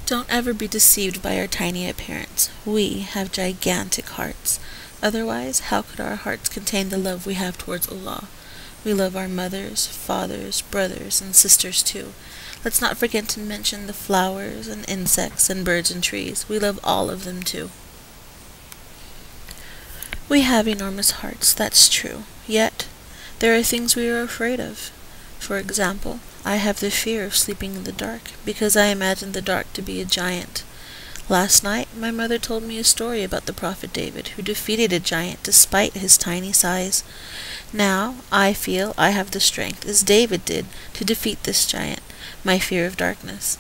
Don't ever be deceived by our tiny appearance. We have gigantic hearts. Otherwise, how could our hearts contain the love we have towards Allah? We love our mothers, fathers, brothers, and sisters too. Let's not forget to mention the flowers and insects and birds and trees. We love all of them too. We have enormous hearts, that's true. Yet, there are things we are afraid of. For example, I have the fear of sleeping in the dark, because I imagine the dark to be a giant. Last night, my mother told me a story about the prophet David, who defeated a giant despite his tiny size. Now, I feel I have the strength, as David did, to defeat this giant, my fear of darkness.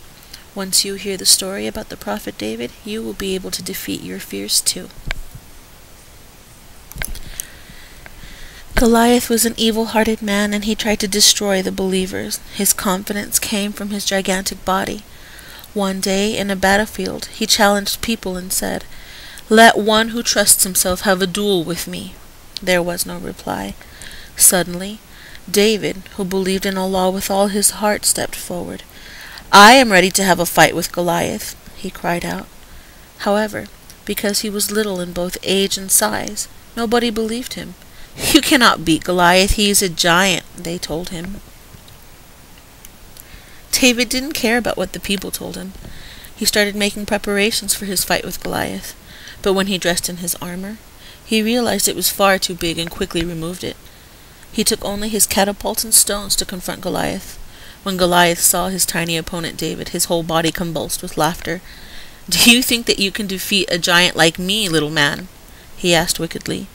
Once you hear the story about the prophet David, you will be able to defeat your fears too. Goliath was an evil-hearted man, and he tried to destroy the believers. His confidence came from his gigantic body. One day, in a battlefield, he challenged people and said, "Let one who trusts himself have a duel with me." There was no reply. Suddenly, David, who believed in Allah with all his heart, stepped forward. "I am ready to have a fight with Goliath," he cried out. However, because he was little in both age and size, nobody believed him. "You cannot beat Goliath, he is a giant," they told him. David didn't care about what the people told him. He started making preparations for his fight with Goliath, but when he dressed in his armor, he realized it was far too big and quickly removed it. He took only his catapults and stones to confront Goliath. When Goliath saw his tiny opponent David, his whole body convulsed with laughter. "Do you think that you can defeat a giant like me, little man?" he asked wickedly.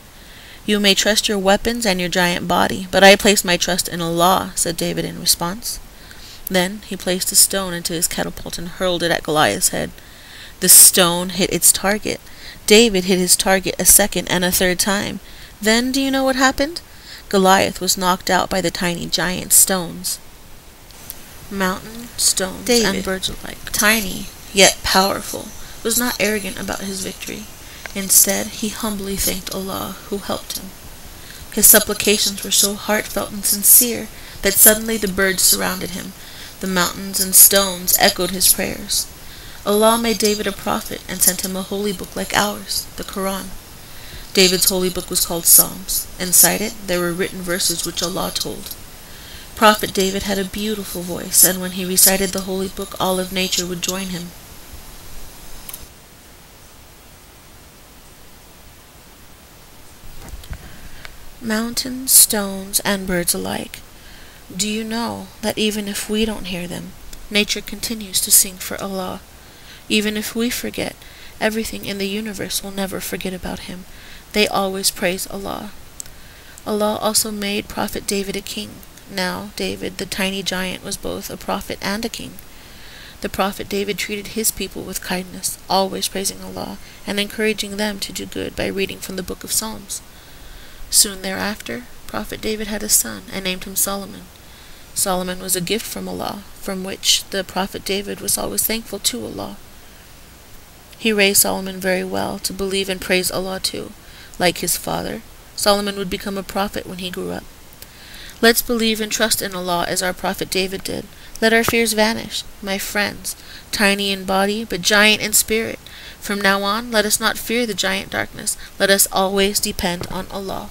"You may trust your weapons and your giant body, but I place my trust in Allah," said David in response. Then he placed a stone into his catapult and hurled it at Goliath's head. The stone hit its target. David hit his target a second and a third time. Then, do you know what happened? Goliath was knocked out by the tiny giant's stones. Mountain, stones, David, and birds alike, tiny yet powerful, was not arrogant about his victory. Instead, he humbly thanked Allah, who helped him. His supplications were so heartfelt and sincere that suddenly the birds surrounded him. The mountains and stones echoed his prayers. Allah made David a prophet and sent him a holy book like ours, the Quran. David's holy book was called Psalms. Inside it, there were written verses which Allah told. Prophet David had a beautiful voice, and when he recited the holy book, all of nature would join him. Mountains, stones, and birds alike. Do you know that even if we don't hear them, nature continues to sing for Allah? Even if we forget, everything in the universe will never forget about Him. They always praise Allah. Allah also made Prophet David a king. Now, David, the tiny giant, was both a prophet and a king. The Prophet David treated his people with kindness, always praising Allah, and encouraging them to do good by reading from the book of Psalms. Soon thereafter, Prophet David had a son, and named him Solomon. Solomon was a gift from Allah, from which the Prophet David was always thankful to Allah. He raised Solomon very well, to believe and praise Allah too. Like his father, Solomon would become a prophet when he grew up. Let's believe and trust in Allah as our Prophet David did. Let our fears vanish, my friends, tiny in body, but giant in spirit. From now on, let us not fear the giant darkness. Let us always depend on Allah.